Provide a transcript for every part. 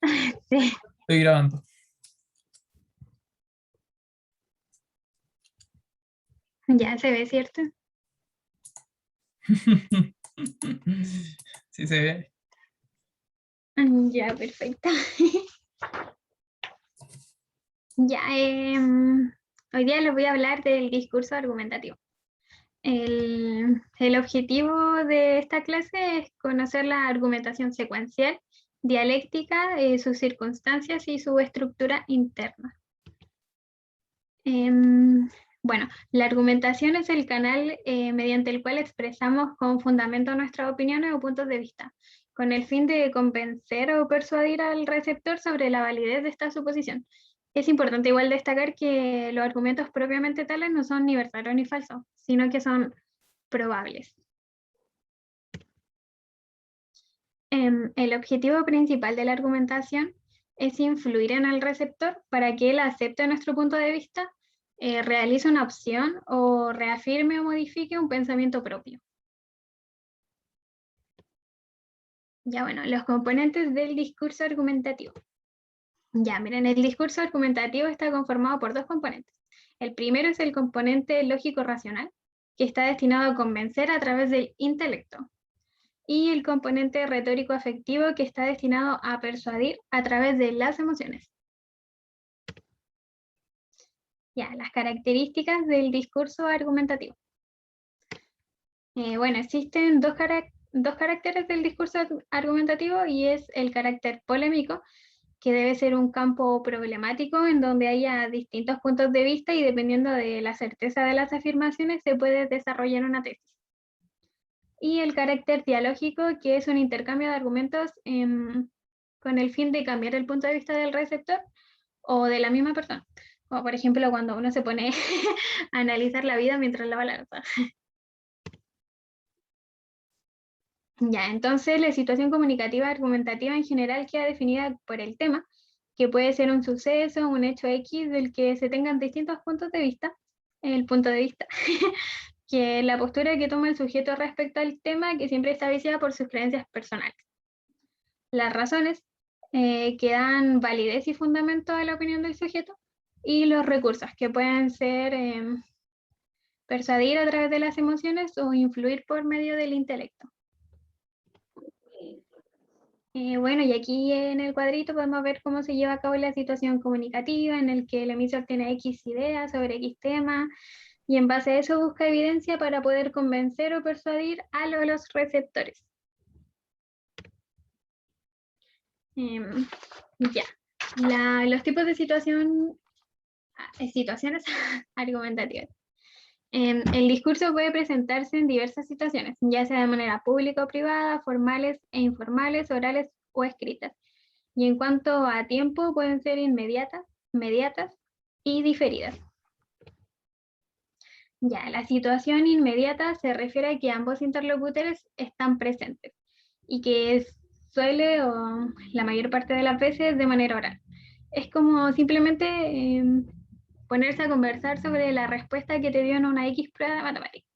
Sí, Estoy grabando. ya se ve, ¿cierto? Sí se ve. Ya, perfecto. Ya, hoy día les voy a hablar del discurso argumentativo. El objetivo de esta clase es conocer la argumentación secuencial, dialéctica, sus circunstancias y su estructura interna. Em, bueno, la argumentación es el canal mediante el cual expresamos con fundamento nuestras opiniones o puntos de vista, con el fin de convencer o persuadir al receptor sobre la validez de esta suposición. Es importante igual destacar que los argumentos propiamente tales no son ni verdaderos ni falsos, sino que son probables. El objetivo principal de la argumentación es influir en el receptor para que él acepte nuestro punto de vista, realice una opción o reafirme o modifique un pensamiento propio. Ya bueno, los componentes del discurso argumentativo. Ya, miren, el discurso argumentativo está conformado por dos componentes. El primero es el componente lógico-racional, que está destinado a convencer a través del intelecto. Y el componente retórico afectivo que está destinado a persuadir a través de las emociones. Ya, las características del discurso argumentativo. Bueno, existen dos caracteres del discurso argumentativo y es el carácter polémico, que debe ser un campo problemático en donde haya distintos puntos de vista y dependiendo de la certeza de las afirmaciones se puede desarrollar una tesis. Y el carácter dialógico, que es un intercambio de argumentos con el fin de cambiar el punto de vista del receptor o de la misma persona. Como por ejemplo cuando uno se pone a analizar la vida mientras lava la ropa. Ya, entonces la situación comunicativa argumentativa en general queda definida por el tema, que puede ser un suceso, un hecho X del que se tengan distintos puntos de vista, el punto de vista, que la postura que toma el sujeto respecto al tema que siempre está viciada por sus creencias personales. Las razones que dan validez y fundamento a la opinión del sujeto y los recursos que pueden ser persuadir a través de las emociones o influir por medio del intelecto. Bueno, y aquí en el cuadrito podemos ver cómo se lleva a cabo la situación comunicativa en el que el emisor tiene X ideas sobre X tema y en base a eso busca evidencia para poder convencer o persuadir a los receptores. Ya, los tipos de situaciones argumentativas. El discurso puede presentarse en diversas situaciones, ya sea de manera pública o privada, formales e informales, orales o escritas. Y en cuanto a tiempo, pueden ser inmediatas, mediatas y diferidas. Ya, la situación inmediata se refiere a que ambos interlocutores están presentes y que suele, o la mayor parte de las veces, de manera oral. Es como simplemente ponerse a conversar sobre la respuesta que te dio en una X prueba de matemáticas.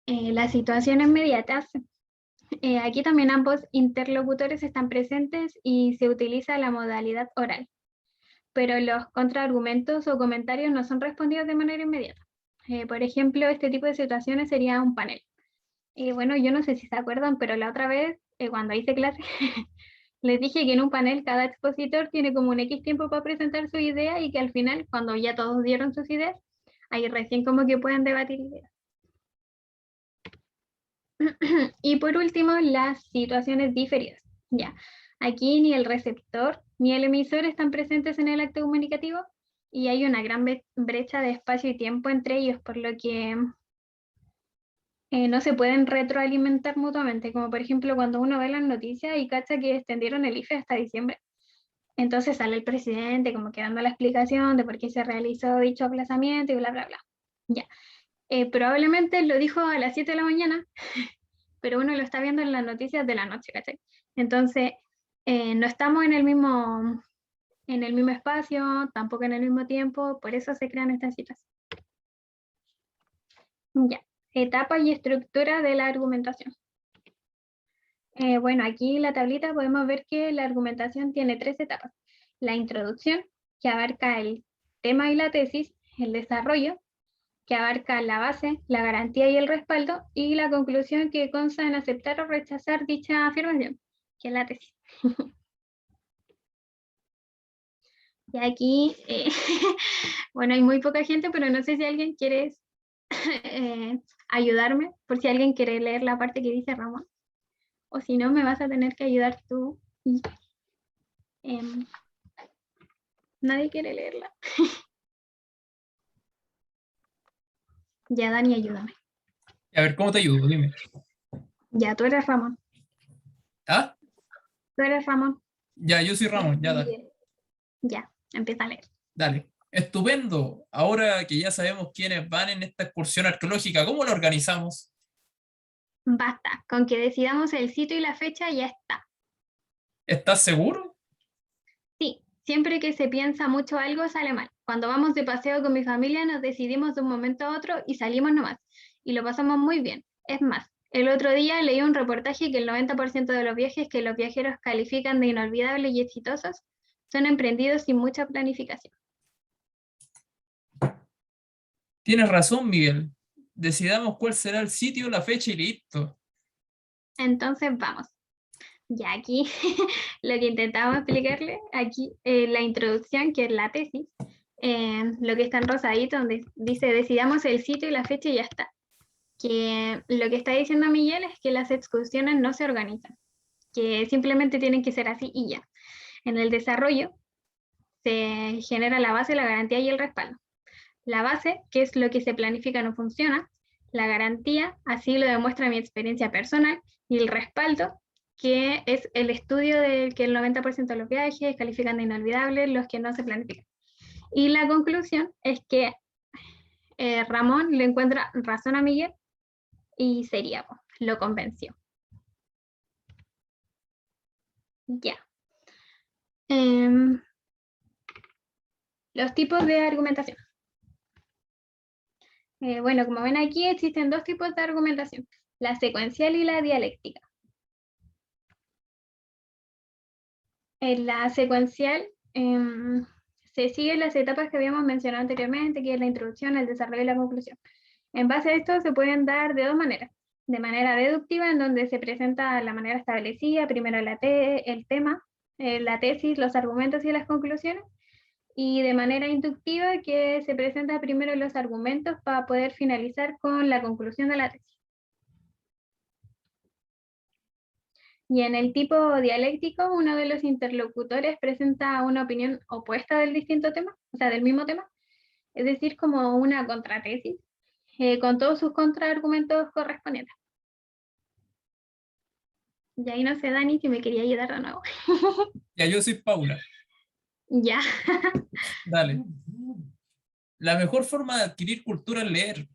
Las situaciones inmediatas, aquí también ambos interlocutores están presentes y se utiliza la modalidad oral, pero los contraargumentos o comentarios no son respondidos de manera inmediata. Por ejemplo, este tipo de situaciones sería un panel. Bueno, yo no sé si se acuerdan, pero la otra vez, cuando hice clase, les dije que en un panel cada expositor tiene como un X tiempo para presentar su idea y que al final, cuando ya todos dieron sus ideas, ahí recién como que pueden debatir ideas. Y por último, las situaciones diferidas. Ya, aquí ni el receptor ni el emisor están presentes en el acto comunicativo y hay una gran brecha de espacio y tiempo entre ellos, por lo que no se pueden retroalimentar mutuamente, como por ejemplo cuando uno ve las noticias y cacha que extendieron el IFE hasta diciembre. Entonces sale el presidente como que dando la explicación de por qué se realizó dicho aplazamiento y bla, bla, bla. Ya. Probablemente lo dijo a las 7 de la mañana, pero uno lo está viendo en las noticias de la noche, ¿cachai? Entonces, no estamos en el mismo espacio, tampoco en el mismo tiempo, por eso se crean estas citas. Ya, etapa y estructura de la argumentación. Bueno, aquí en la tablita podemos ver que la argumentación tiene 3 etapas. La introducción, que abarca el tema y la tesis, el desarrollo, que abarca la base, la garantía y el respaldo, y la conclusión, que consta en aceptar o rechazar dicha afirmación, que es la tesis. Y aquí, bueno, hay muy poca gente, pero no sé si alguien quiere ayudarme, por si alguien quiere leer la parte que dice Ramón, o si no, me vas a tener que ayudar tú. Em, Nadie quiere leerla. Ya, Dani, ayúdame. A ver, ¿cómo te ayudo? Dime. Ya, tú eres Ramón. ¿Ah? Tú eres Ramón. Ya, yo soy Ramón, ya, dale. Ya, empieza a leer. Dale. Estupendo. Ahora que ya sabemos quiénes van en esta excursión arqueológica, ¿cómo la organizamos? Basta, con que decidamos el sitio y la fecha ya está. ¿Estás seguro? Sí, siempre que se piensa mucho algo sale mal. Cuando vamos de paseo con mi familia nos decidimos de un momento a otro y salimos nomás. Y lo pasamos muy bien. Es más, el otro día leí un reportaje que el 90% de los viajes que los viajeros califican de inolvidables y exitosos son emprendidos sin mucha planificación. Tienes razón, Miguel. Decidamos cuál será el sitio, la fecha y listo. Entonces vamos. Ya aquí lo que intentamos explicarle, aquí la introducción, que es la tesis, lo que está en rosadito, donde dice decidamos el sitio y la fecha y ya está. Que lo que está diciendo Miguel es que las excursiones no se organizan, que simplemente tienen que ser así y ya. En el desarrollo se genera la base, la garantía y el respaldo. La base, que es lo que se planifica, no funciona. La garantía, así lo demuestra mi experiencia personal. Y el respaldo, que es el estudio del que el 90% de los viajes califican de inolvidables, los que no se planifican. Y la conclusión es que Ramón le encuentra razón a Miguel y sería, lo convenció. Ya. Los tipos de argumentación. Bueno, como ven aquí, existen 2 tipos de argumentación, la secuencial y la dialéctica. En la secuencial se siguen las etapas que habíamos mencionado anteriormente, que es la introducción, el desarrollo y la conclusión. En base a esto se pueden dar de 2 maneras. De manera deductiva, en donde se presenta la manera establecida, primero el tema, la tesis, los argumentos y las conclusiones, y de manera inductiva, que se presenta primero los argumentos para poder finalizar con la conclusión de la tesis. Y en el tipo dialéctico, uno de los interlocutores presenta una opinión opuesta del distinto tema, o sea, del mismo tema, es decir, como una contratesis, con todos sus contraargumentos correspondientes. Y ahí no sé, Dani, si me quería ayudar de nuevo. Ya, yo soy Paula. Ya. Dale. La mejor forma de adquirir cultura es leer,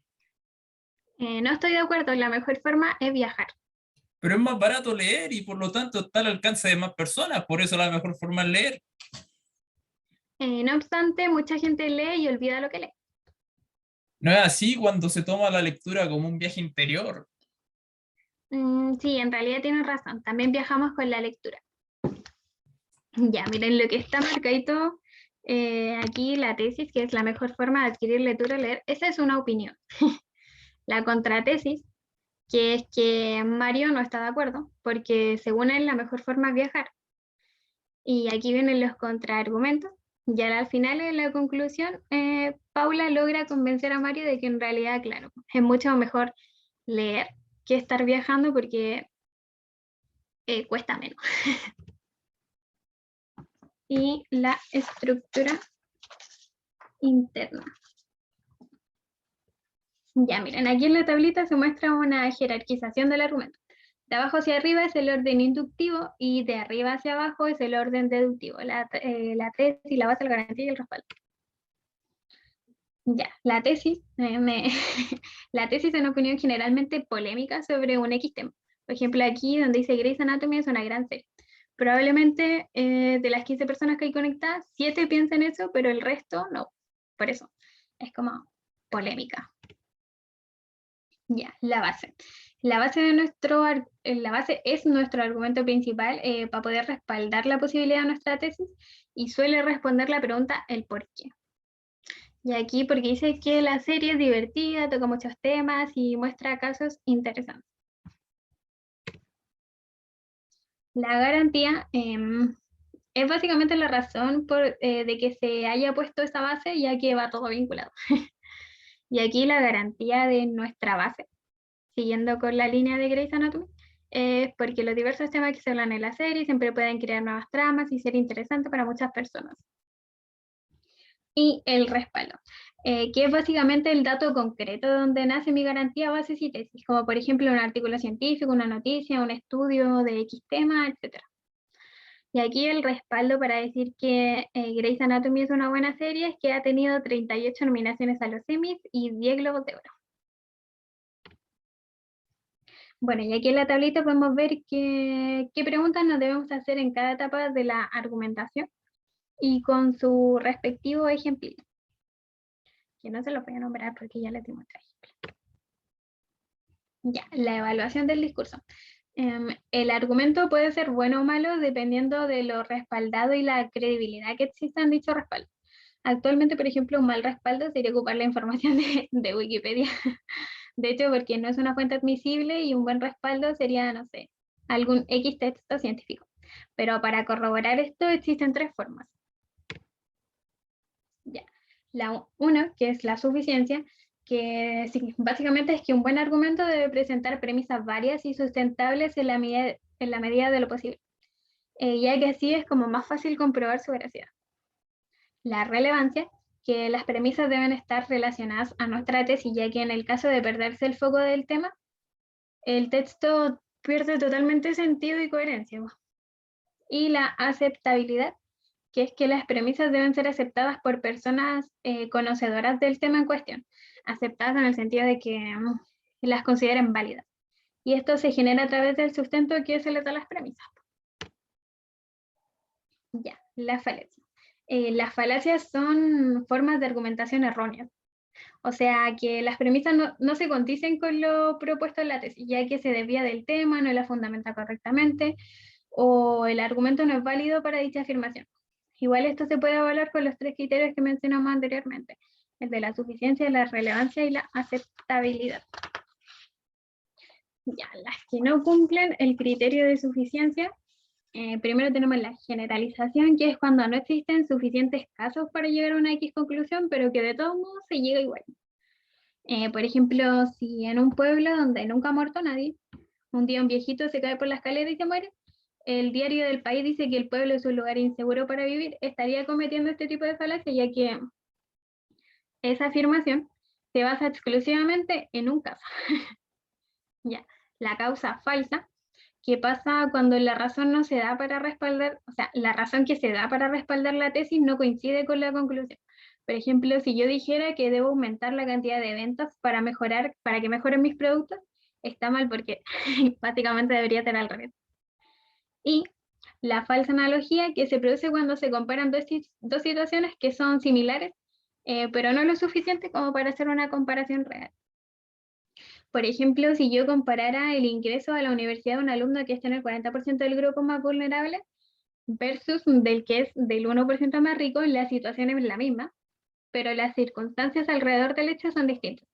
No estoy de acuerdo, la mejor forma es viajar. pero es más barato leer y por lo tanto está al alcance de más personas, por eso la mejor forma es leer. No obstante, mucha gente lee y olvida lo que lee. No es así cuando se toma la lectura como un viaje interior. Sí, en realidad tienes razón, también viajamos con la lectura. Ya, miren lo que está marcadito aquí, la tesis, que es la mejor forma de adquirir lectura, leer, esa es una opinión. La contratesis, que es que Mario no está de acuerdo, porque según él la mejor forma es viajar. Y aquí vienen los contraargumentos. Ya al final, en la conclusión, Paula logra convencer a Mario de que en realidad, claro, es mucho mejor leer que estar viajando porque cuesta menos. Y la estructura interna. Ya, miren, aquí en la tablita se muestra una jerarquización del argumento. De abajo hacia arriba es el orden inductivo y de arriba hacia abajo es el orden deductivo, la tesis, la base, la garantía y el respaldo. Ya, la tesis, la tesis es una opinión generalmente polémica sobre un X tema. Por ejemplo, aquí donde dice Grey's Anatomy es una gran serie. Probablemente de las 15 personas que hay conectadas, 7 piensan eso, pero el resto no. Por eso, es como polémica. Ya, la base. La base, la base es nuestro argumento principal para poder respaldar la posibilidad de nuestra tesis y suele responder la pregunta el por qué. Y aquí porque dice que la serie es divertida, toca muchos temas y muestra casos interesantes. La garantía es básicamente la razón de que se haya puesto esa base, ya que va todo vinculado. Y aquí la garantía de nuestra base, siguiendo con la línea de Grey's Anatomy, es porque los diversos temas que se hablan en la serie siempre pueden crear nuevas tramas y ser interesantes para muchas personas. Y el respaldo, que es básicamente el dato concreto donde nace mi garantía, bases y tesis, como por ejemplo un artículo científico, una noticia, un estudio de X tema, etc. Y aquí el respaldo para decir que Grey's Anatomy es una buena serie es que ha tenido 38 nominaciones a los Emmys y 10 Globos de Oro. Bueno, y aquí en la tablita podemos ver qué preguntas nos debemos hacer en cada etapa de la argumentación y con su respectivo ejemplo. Que no se lo voy a nombrar porque ya les dimos otro ejemplo. Ya, la evaluación del discurso. El argumento puede ser bueno o malo dependiendo de lo respaldado y la credibilidad que exista en dicho respaldo. Actualmente, por ejemplo, un mal respaldo sería ocupar la información de Wikipedia. De hecho, porque no es una fuente admisible y un buen respaldo sería, no sé, algún X texto científico. Pero para corroborar esto existen tres formas. Ya. La una, que es la suficiencia, que básicamente es que un buen argumento debe presentar premisas varias y sustentables en la medida de lo posible, ya que así es como más fácil comprobar su veracidad. La relevancia, que las premisas deben estar relacionadas a nuestra tesis, ya que en el caso de perderse el foco del tema, el texto pierde totalmente sentido y coherencia. Y la aceptabilidad, que es que las premisas deben ser aceptadas por personas conocedoras del tema en cuestión, aceptadas en el sentido de que las consideren válidas. Y esto se genera a través del sustento que se les da a las premisas. Ya, la falacia. Las falacias son formas de argumentación erróneas. O sea, que las premisas no se condicen con lo propuesto en la tesis, ya que se desvía del tema, no la fundamenta correctamente, o el argumento no es válido para dicha afirmación. Igual esto se puede evaluar con los tres criterios que mencionamos anteriormente, el de la suficiencia, la relevancia y la aceptabilidad. Ya, las que no cumplen el criterio de suficiencia, primero tenemos la generalización, que es cuando no existen suficientes casos para llegar a una X conclusión, pero que de todos modos se llega igual. Por ejemplo, si en un pueblo donde nunca ha muerto nadie, un día un viejito se cae por la escalera y se muere, el diario del país dice que el pueblo es un lugar inseguro para vivir, estaría cometiendo este tipo de falacia, ya que esa afirmación se basa exclusivamente en un caso. Ya, la causa falsa, que pasa cuando la razón no se da para respaldar, o sea, la razón que se da para respaldar la tesis no coincide con la conclusión. Por ejemplo, si yo dijera que debo aumentar la cantidad de ventas para que mejoren mis productos, está mal porque básicamente debería ser al revés. Y la falsa analogía, que se produce cuando se comparan dos situaciones que son similares, pero no lo suficiente como para hacer una comparación real. Por ejemplo, si yo comparara el ingreso a la universidad de un alumno que está en el 40% del grupo más vulnerable versus del que es del 1% más rico, la situación es la misma, pero las circunstancias alrededor del hecho son distintas,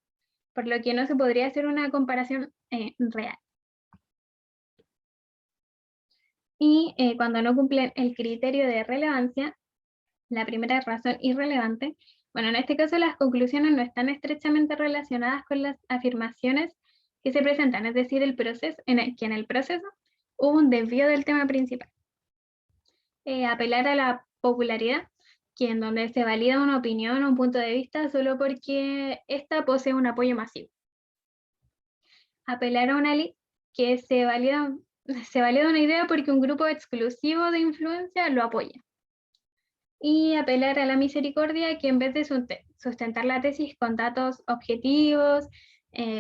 por lo que no se podría hacer una comparación real. Y cuando no cumplen el criterio de relevancia, la primera razón irrelevante, bueno, en este caso las conclusiones no están estrechamente relacionadas con las afirmaciones que se presentan, es decir, que en el proceso hubo un desvío del tema principal. Apelar a la popularidad, que en donde se valida una opinión o un punto de vista solo porque ésta posee un apoyo masivo. Apelar a una ley, que se valida una idea porque un grupo exclusivo de influencia lo apoya. Y apelar a la misericordia, que en vez de sustentar la tesis con datos objetivos,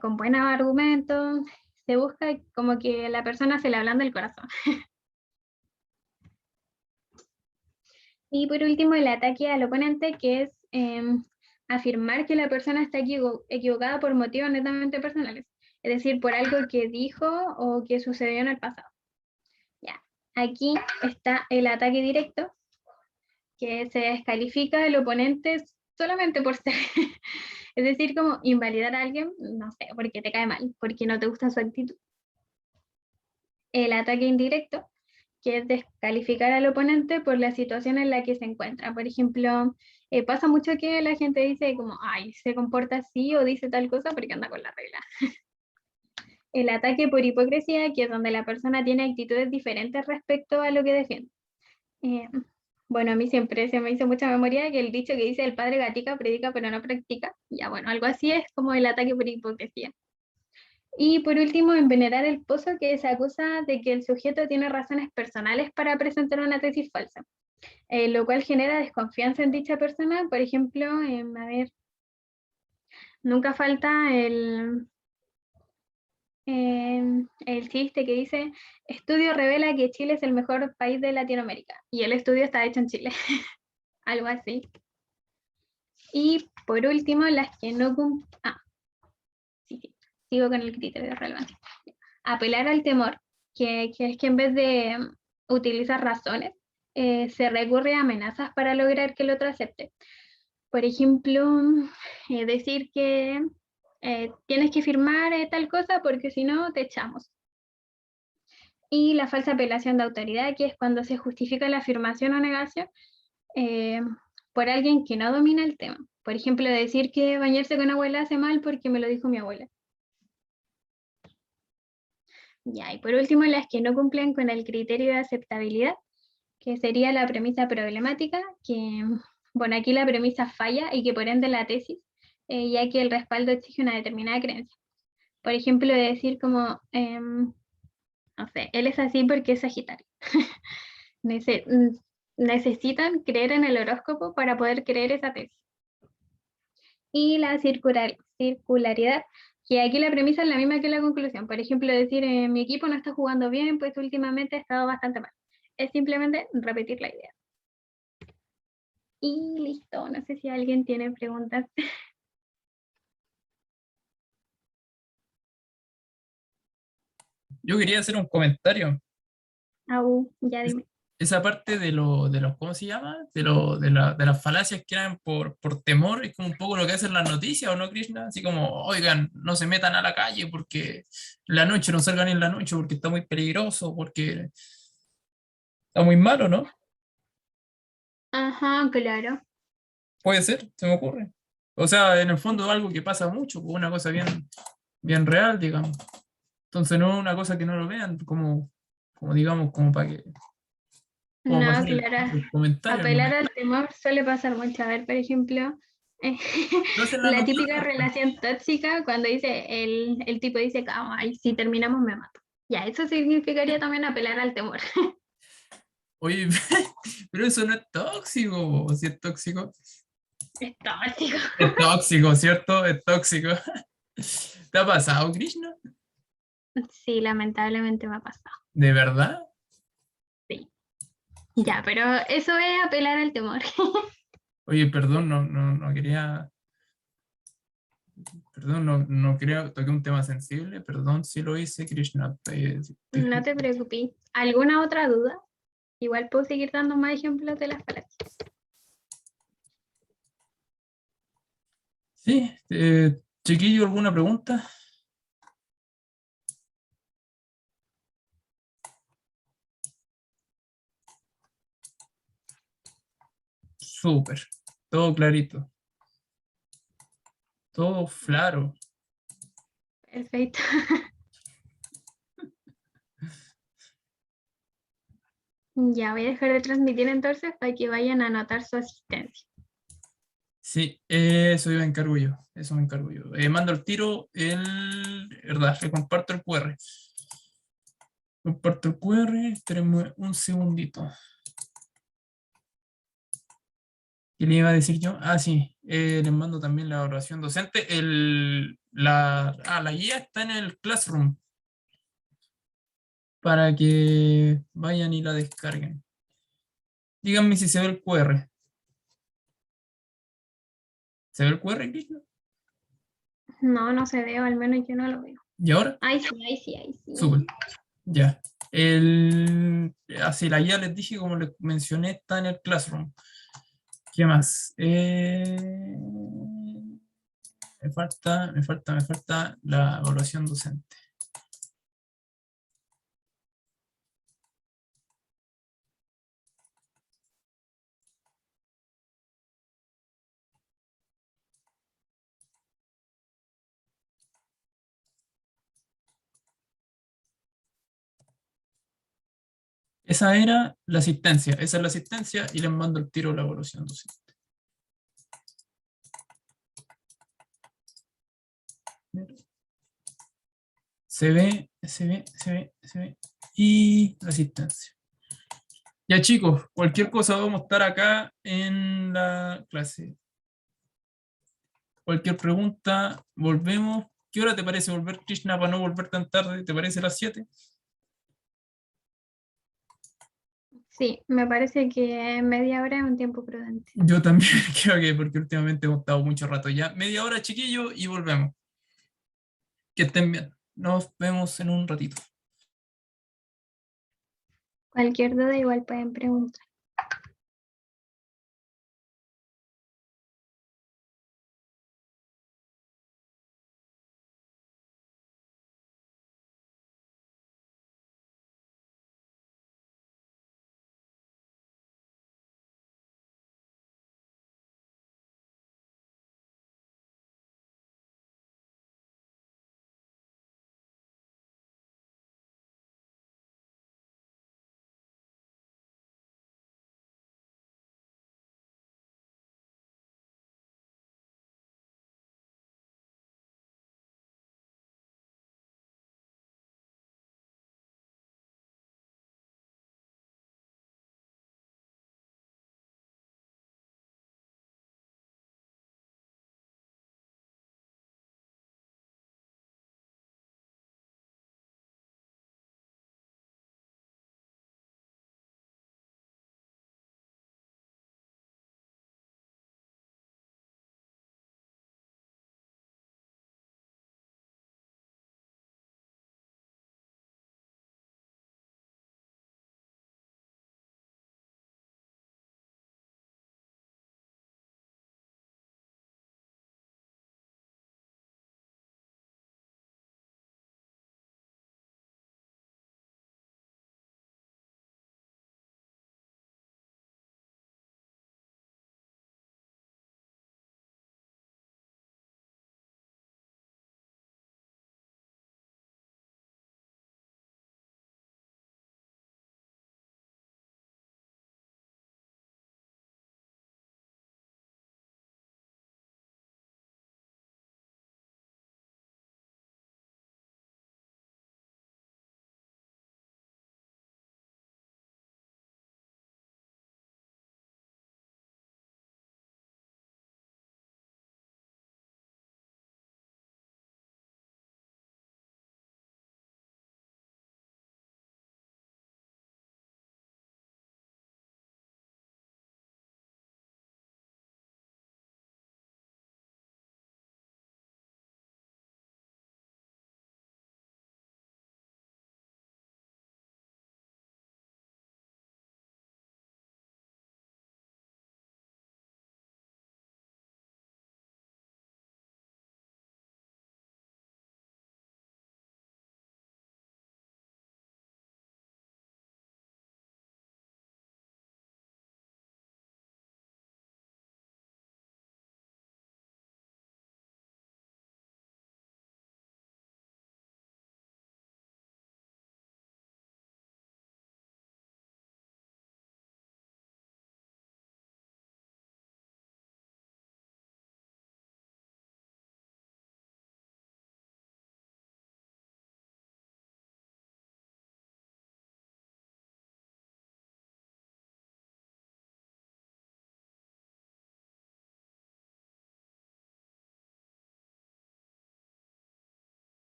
con buenos argumentos, se busca como que la persona se le ablanda el corazón. Y por último, el ataque al oponente, que es afirmar que la persona está equivocada por motivos netamente personales. es decir, por algo que dijo o que sucedió en el pasado. Ya. Aquí está el ataque directo, que se descalifica al oponente solamente por ser, es decir, como invalidar a alguien, no sé, porque te cae mal, porque no te gusta su actitud. El ataque indirecto, que es descalificar al oponente por la situación en la que se encuentra. Por ejemplo, pasa mucho que la gente dice como, ay, se comporta así o dice tal cosa porque anda con la regla. El ataque por hipocresía, que es donde la persona tiene actitudes diferentes respecto a lo que defiende. Eh, bueno, a mí siempre se me hizo mucha memoria que el dicho que dice el padre gatica predica pero no practica. Ya, bueno, algo así es como el ataque por hipocresía. Y por último, envenenar el pozo, que se acusa de que el sujeto tiene razones personales para presentar una tesis falsa, lo cual genera desconfianza en dicha persona. Por ejemplo, a ver, nunca falta el chiste que dice, estudio revela que Chile es el mejor país de Latinoamérica, y el estudio está hecho en Chile, algo así. Y por último, las que no cumplen, sí, sigo con el criterio de relevancia. Apelar al temor, que es que en vez de utilizar razones, se recurre a amenazas para lograr que el otro acepte. Por ejemplo, decir que tienes que firmar tal cosa porque si no te echamos. Y la falsa apelación de autoridad, que es cuando se justifica la afirmación o negación eh, por alguien que no domina el tema. Por ejemplo, decir que bañarse con abuela hace mal porque me lo dijo mi abuela. Ya, y por último, las que no cumplen con el criterio de aceptabilidad, que sería la premisa problemática, que, bueno, aquí la premisa falla y que por ende la tesis, ya que el respaldo exige una determinada creencia. Por ejemplo, decir como, no sé, él es así porque es Sagitario. Necesitan creer en el horóscopo para poder creer esa tesis. Y la circularidad, que aquí la premisa es la misma que la conclusión. Por ejemplo, decir, mi equipo no está jugando bien, pues últimamente ha estado bastante mal. Es simplemente repetir la idea. Y listo, no sé si alguien tiene preguntas. Yo quería hacer un comentario. Ya Es- dime. Esa parte de los, ¿cómo se llama? De las falacias que eran por temor, es como un poco lo que hacen las noticias, ¿o no, Krishna? Así como, oigan, no se metan a la calle porque la noche no salgan en la noche porque está muy peligroso, porque está muy malo, ¿no? Ajá, claro. Puede ser, se me ocurre. O sea, en el fondo es algo que pasa mucho, pues, una cosa bien real, digamos. Entonces no es una cosa que no lo vean como digamos, como para No, hacer claro. el comentario, ¿no? Apelar al temor suele pasar mucho. A ver, por ejemplo, eh, Lo hacen las la típica noticias, pues. relación tóxica cuando dice el tipo dice, ay, si terminamos me mato. Ya, eso significaría también apelar al temor. Oye, pero eso no es tóxico, o si es tóxico. Es tóxico. Es tóxico, ¿cierto? Es tóxico. ¿Te ha pasado, Krishna? Sí, lamentablemente me ha pasado. ¿De verdad? Sí. Ya, pero eso es apelar al temor. Oye, perdón, no quería, perdón, no quería, toqué un tema sensible, perdón si lo hice, Krishna. No te preocupes. ¿Alguna otra duda? Igual puedo seguir dando más ejemplos de las falacias. Sí, chiquillo, ¿alguna pregunta? Súper, todo clarito, todo claro. Perfecto. Ya voy a dejar de transmitir entonces para que vayan a anotar su asistencia. Sí, eso yo me encargo yo, eso me encargo yo. Mando el tiro, ¿verdad? Le comparto el QR. Comparto el QR, espérenme un segundito. ¿Qué le iba a decir yo? Ah, sí, les mando también la evaluación docente. La guía está en el Classroom para que vayan y la descarguen. Díganme si se ve el QR. ¿Se ve el QR, Krishna? No, no se ve, o al menos yo no lo veo. ¿Y ahora? Ahí sí, ahí sí, ahí Súper. sí. Ya. Así la guía les dije, como les mencioné, está en el Classroom. ¿Qué más? Me falta la evaluación docente. Esa era la asistencia, esa es la asistencia y les mando el tiro la evaluación docente. Se ve. Y la asistencia. Ya chicos, cualquier cosa vamos a estar acá en la clase. Cualquier pregunta, volvemos. ¿Qué hora te parece volver, Krishna, para no volver tan tarde? ¿Te parece las 7? Sí, me parece que media hora es un tiempo prudente. Yo también creo que porque últimamente hemos estado mucho rato ya. Media hora, chiquillo, y volvemos. Que estén bien. Nos vemos en un ratito. Cualquier duda igual pueden preguntar.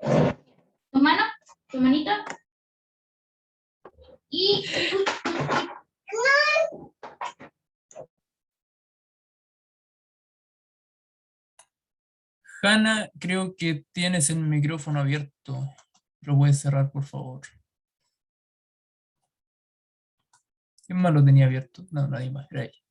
Tu mano, tu manito. Y Hanna, creo que tienes el micrófono abierto. Lo puedes cerrar, por favor. ¿Quién más lo tenía abierto? No, nadie más, era ella.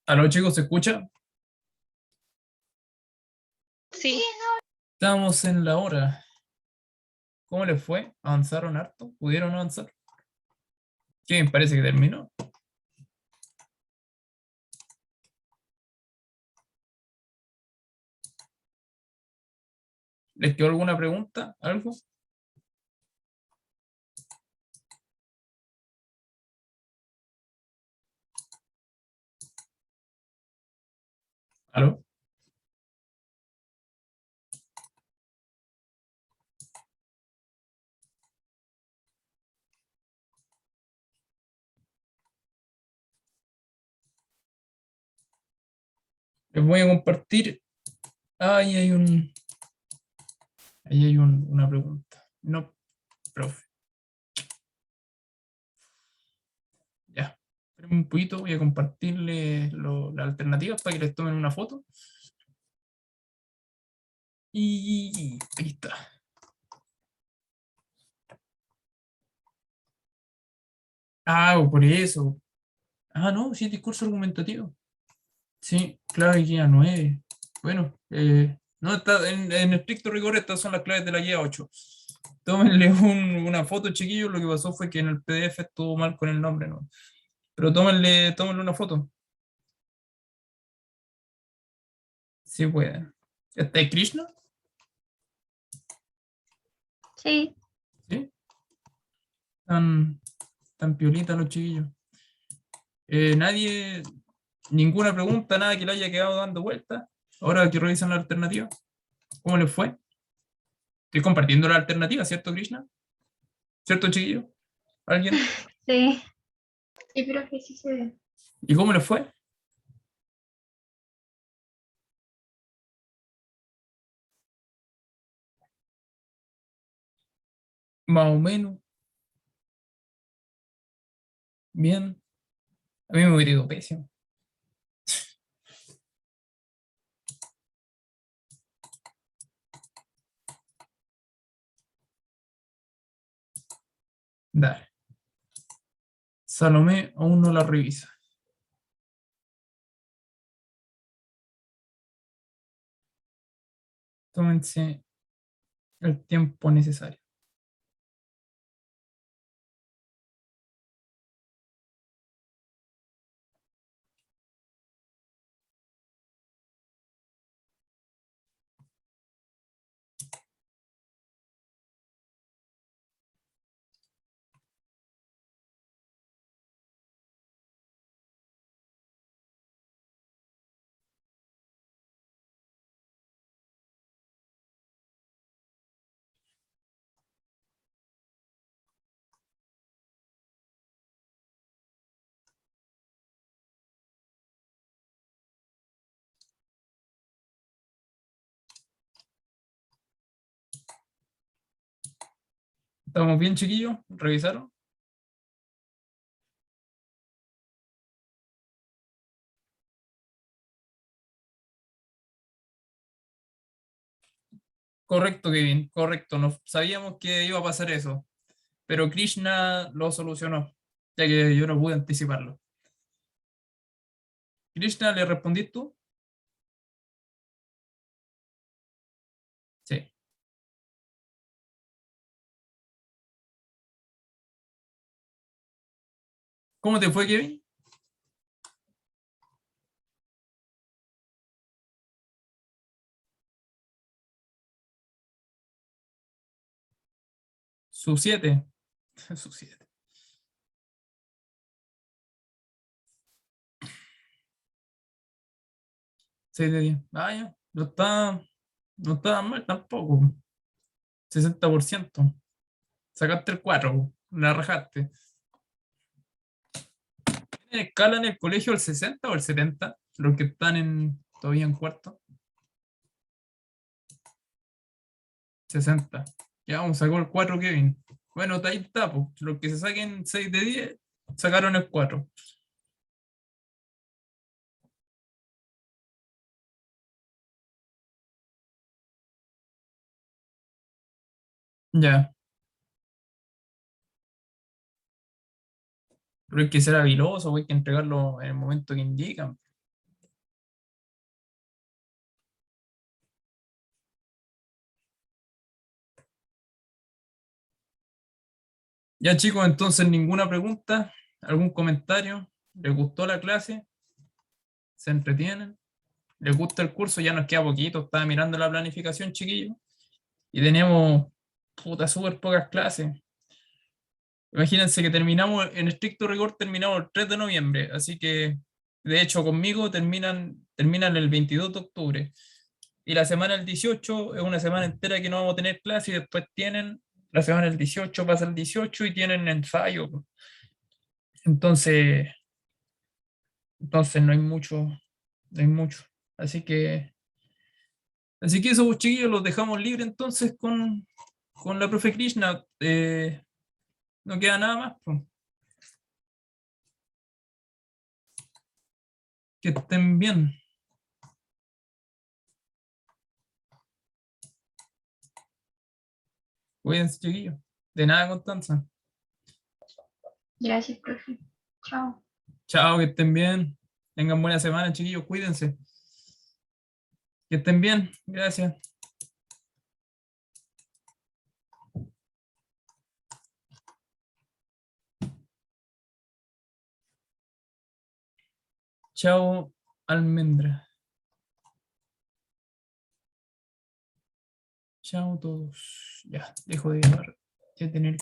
¿Aló, chicos, se escucha? Sí. Estamos en la hora. ¿Cómo les fue? ¿Avanzaron harto? ¿Pudieron avanzar? ¿Qué me parece que terminó? ¿Les quedó alguna pregunta? ¿Algo? ¿Aló? Les voy a compartir. Ahí hay una pregunta. No, profe. Ya. Espérenme un poquito, voy a compartirles las alternativas para que les tomen una foto. Y ahí está. Ah, por eso. Ah, no, sí, discurso argumentativo. Sí, clave guía 9. Bueno, no está, en estricto rigor estas son las claves de la guía 8. Tómenle una foto, chiquillos. Lo que pasó fue que en el PDF estuvo mal con el nombre, ¿no? Pero tómenle una foto. Si pueden. ¿Está ahí Krishna? Sí. ¿Sí? Están, están piolitas los chiquillos. Nadie, ninguna pregunta, nada que le haya quedado dando vueltas. Ahora que revisan la alternativa, ¿cómo les fue? Estoy compartiendo la alternativa, ¿cierto, Krishna? ¿Cierto, chiquillo? ¿Alguien? Sí. Sí, profe, sí se ve. ¿Y cómo les fue? Más o menos, bien. A mí me hubiera ido pésimo. Dale. Salomé aún no la revisa. Tómense el tiempo necesario. ¿Estamos bien, chiquillos? ¿Revisaron? Correcto, Kevin, correcto. No sabíamos que iba a pasar eso, pero Krishna lo solucionó, ya que yo no pude anticiparlo. Krishna, ¿le respondí tú? Sí. ¿Cómo te fue, Kevin? Su 7. Su 7. 6 de 10. Ah, ya. No está tan mal tampoco. 60%. Sacaste el 4. La rajaste. ¿Tienen escala en el colegio el 60 o el 70? Los que están todavía en cuarto. 60. Ya vamos, sacó el 4 Kevin. Bueno, ahí está, pues. Los que se saquen 6 de 10 sacaron el 4. Ya. Pero hay que ser habiloso, hay que entregarlo en el momento que indican. Ya chicos, entonces ninguna pregunta, algún comentario. ¿Les gustó la clase? ¿Se entretienen? ¿Les gusta el curso? Ya nos queda poquito. Estaba mirando la planificación, chiquillos. Y tenemos, puta, súper pocas clases. Imagínense que terminamos, en estricto rigor, terminamos el 3 de noviembre. Así que, de hecho, conmigo terminan el 22 de octubre. Y la semana del 18 es una semana entera que no vamos a tener clase y después tienen, la semana del 18 pasa el 18 y tienen ensayo. Entonces, entonces no hay mucho, no hay mucho. Así que eso, pues, chiquillos, los dejamos libres entonces con la profe Krishna. No queda nada más, pues. Que estén bien. Cuídense, chiquillos. De nada, Constanza. Gracias, profe. Chao. Chao, que estén bien. Tengan buena semana, chiquillos. Cuídense. Que estén bien. Gracias. Chao, almendra. Chao todos. Ya, dejo de tener